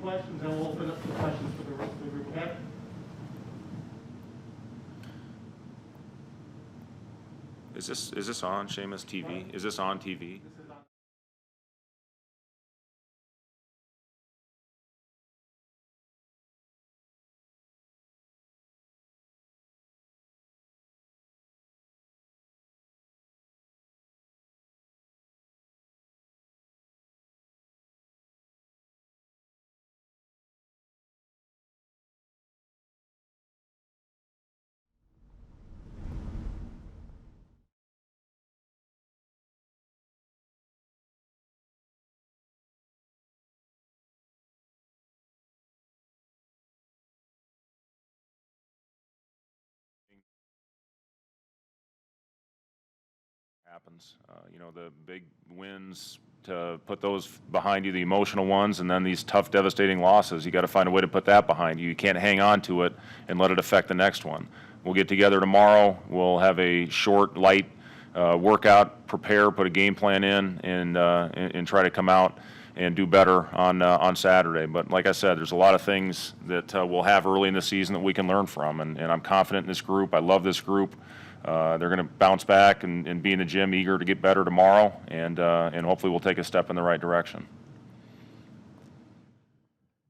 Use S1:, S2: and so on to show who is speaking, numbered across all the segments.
S1: questions, and we'll open up some questions for the rest of the group, okay?
S2: Is this on, Seamus, TV? Is this on TV?
S1: This is on.
S2: Happens. The big wins, to put those behind you, the emotional ones, and then these tough, devastating losses, you got to find a way to put that behind you. You can't hang on to it and let it affect the next one. We'll get together tomorrow. We'll have a short, light workout, prepare, put a game plan in, and try to come out and do better on Saturday. But like I said, there's a lot of things that we'll have early in the season that we can learn from, and I'm confident in this group. I love this group. They're going to bounce back and be in the gym eager to get better tomorrow, and hopefully we'll take a step in the right direction.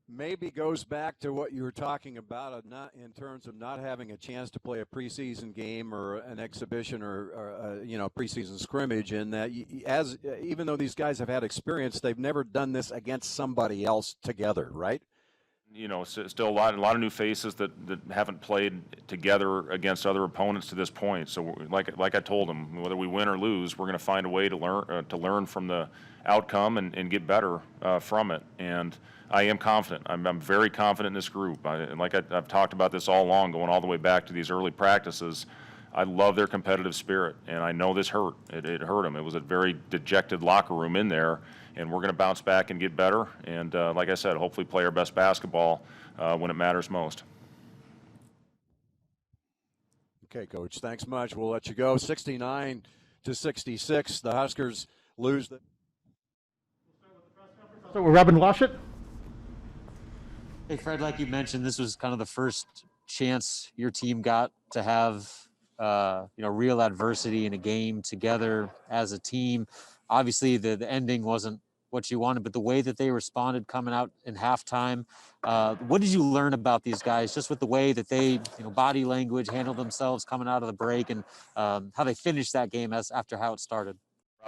S3: Maybe goes back to what you were talking about, not in terms of not having a chance to play a preseason game or an exhibition or preseason scrimmage, in that even though these guys have had experience, they've never done this against somebody else together, right?
S2: Still a lot of new faces that haven't played together against other opponents to this point. So, like I told them, whether we win or lose, we're going to find a way to learn from the outcome and get better from it. And I am confident. I'm very confident in this group. I've talked about this all along, going all the way back to these early practices. I love their competitive spirit, and I know this hurt. It hurt them. It was a very dejected locker room in there, and we're going to bounce back and get better. And like I said, hopefully play our best basketball when it matters most.
S3: Okay, Coach. Thanks much. We'll let you go. 69-66. The Huskers lose.
S1: So we're Robin Washit.
S4: Hey, Fred, like you mentioned, this was kind of the first chance your team got to have real adversity in a game together as a team. Obviously, the ending wasn't what you wanted, but the way that they responded coming out in halftime, what did you learn about these guys, just with the way that they, body language, handled themselves coming out of the break, and how they finished that game after how it started?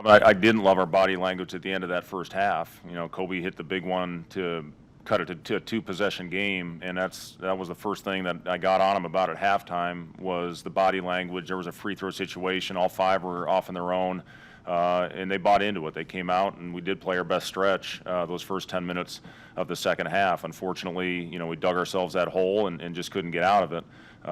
S2: I didn't love our body language at the end of that first half. Kobe hit the big one to cut it to a two-possession game, and that was the first thing that I got on him about at halftime, was the body language. There was a free throw situation. All five were off on their own, and they bought into it. They came out, and we did play our best stretch those first 10 minutes of the second half. Unfortunately, we dug ourselves that hole and just couldn't get out of it.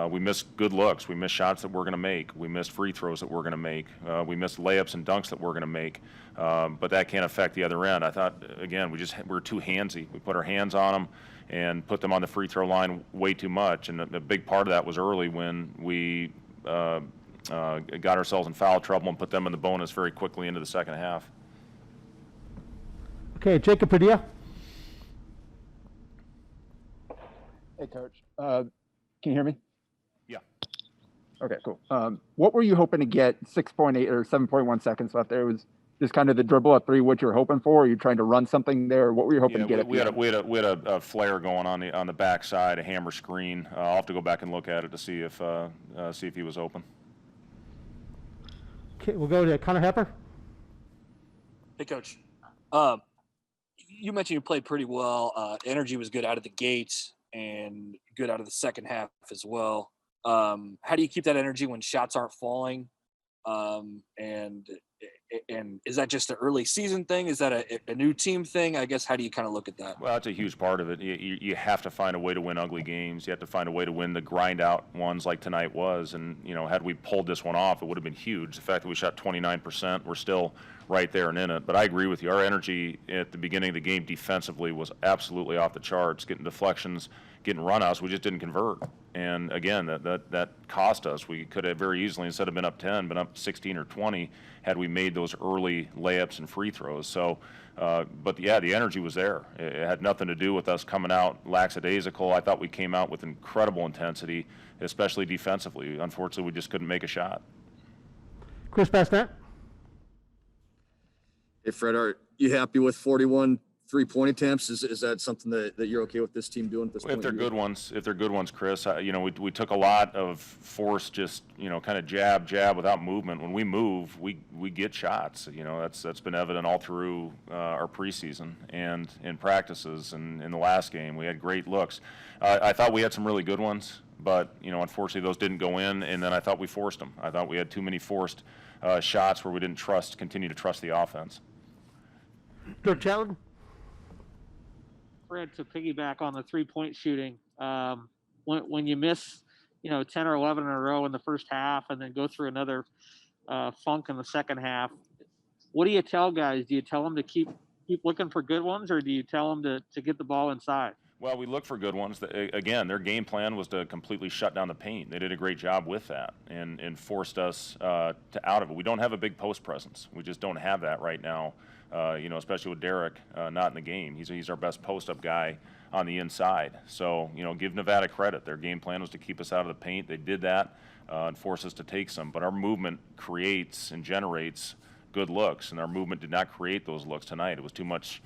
S2: We missed good looks. We missed shots that we're going to make. We missed free throws that we're going to make. We missed layups and dunks that we're going to make. But that can't affect the other end. I thought, again, we're too handsy. We put our hands on them and put them on the free throw line way too much. And a big part of that was early, when we got ourselves in foul trouble and put them in the bonus very quickly into the second half.
S1: Okay, Jacob Padilla.
S5: Hey, Coach. Can you hear me?
S2: Yeah.
S5: Okay, cool. What were you hoping to get 6.8 or 7.1 seconds left there? Was just kind of the dribble at three what you were hoping for? Or are you trying to run something there? What were you hoping to get?
S2: We had a flare going on the backside, a hammer screen. I'll have to go back and look at it to see if he was open.
S1: Okay, we'll go to Connor Happer.
S6: Hey, Coach. You mentioned you played pretty well. Energy was good out of the gate and good out of the second half as well. How do you keep that energy when shots aren't falling? And is that just an early season thing? Is that a new team thing? I guess, how do you kind of look at that?
S2: Well, that's a huge part of it. You have to find a way to win ugly games. You have to find a way to win the grind out ones like tonight was. And, had we pulled this one off, it would have been huge. The fact that we shot 29%, we're still right there and in it. But I agree with you. Our energy at the beginning of the game defensively was absolutely off the charts, getting deflections, getting run-outs. We just didn't convert. And again, that cost us. We could have very easily, instead of been up 10, been up 16 or 20 had we made those early layups and free throws. So, but yeah, the energy was there. It had nothing to do with us coming out lackadaisical. I thought we came out with incredible intensity, especially defensively. Unfortunately, we just couldn't make a shot.
S1: Chris Basnett?
S7: Hey, Fred, are you happy with 41 3-point attempts? Is that something that you're okay with this team doing at this point?
S2: If they're good ones, Chris, we took a lot of force, just, kind of jab without movement. When we move, we get shots. That's been evident all through our preseason and in practices. And in the last game, we had great looks. I thought we had some really good ones, but, unfortunately those didn't go in. And then I thought we forced them. I thought we had too many forced shots where we didn't continue to trust the offense.
S1: Dirk Chatelain?
S8: Fred, to piggyback on the 3-point shooting, when you miss, 10 or 11 in a row in the first half and then go through another funk in the second half, what do you tell guys? Do you tell them to keep looking for good ones, or do you tell them to get the ball inside?
S2: Well, we look for good ones. Again, their game plan was to completely shut down the paint. They did a great job with that and forced us out of it. We don't have a big post presence. We just don't have that right now. Especially with Derek not in the game. He's our best post-up guy on the inside. So, give Nevada credit. Their game plan was to keep us out of the paint. They did that and forced us to take some. But our movement creates and generates good looks, and our movement did not create those looks tonight. It was too much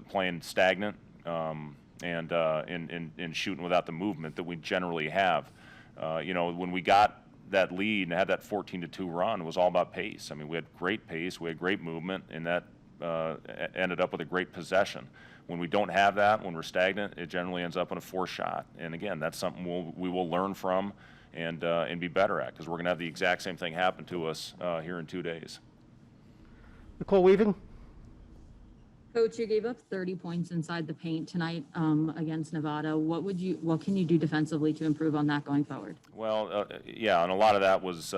S2: playing stagnant and shooting without the movement that we generally have. When we got that lead and had that 14-2 run, it was all about pace. I mean, we had great pace, we had great movement, and that ended up with a great possession. When we don't have that, when we're stagnant, it generally ends up in a forced shot. And again, that's something we will learn from and be better at, because we're going to have the exact same thing happen to us here in 2 days.
S1: Nicole Weaving?
S9: Coach, you gave up 30 points inside the paint tonight against Nevada. What can you do defensively to improve on that going forward?
S2: Well, and a lot of that was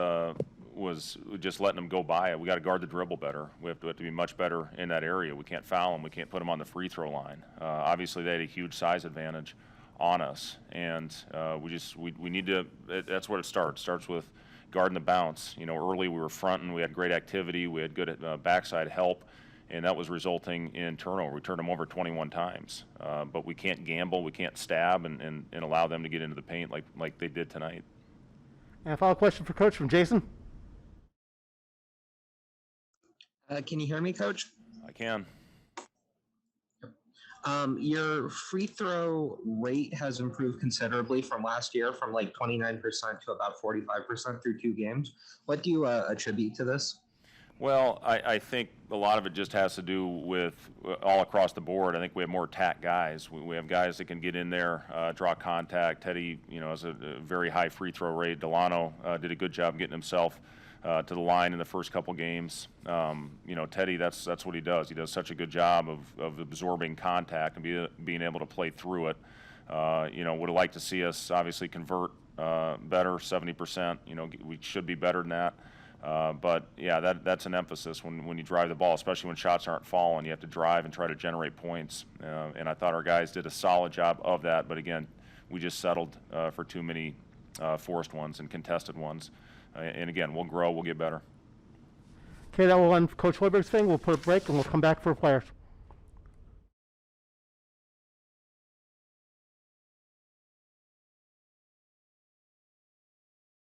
S2: just letting them go by it. We got to guard the dribble better. We have to be much better in that area. We can't foul them. We can't put them on the free throw line. Obviously, they had a huge size advantage on us, and we need to. That's what it starts. It starts with guarding the bounce. Early we were fronting. We had great activity. We had good backside help. And that was resulting in turnover. We turned them over 21 times. But we can't gamble, we can't stab and allow them to get into the paint like they did tonight.
S1: And a follow-up question for Coach from Jason.
S10: Can you hear me, Coach?
S2: I can.
S10: Your free throw rate has improved considerably from last year, from like 29% to about 45% through 2 games. What do you attribute to this?
S2: Well, I think a lot of it just has to do with all across the board. I think we have more attack guys. We have guys that can get in there, draw contact. Teddy, has a very high free throw rate. Delano did a good job getting himself to the line in the first couple games. Teddy, that's what he does. He does such a good job of absorbing contact and being able to play through it. Would have liked to see us obviously convert better, 70%. We should be better than that. But yeah, that's an emphasis when you drive the ball, especially when shots aren't falling. You have to drive and try to generate points. And I thought our guys did a solid job of that. But again, we just settled for too many forced ones and contested ones. And again, we'll grow, we'll get better.
S1: Okay, that will end Coach Hoiberg's thing. We'll put a break and we'll come back for players.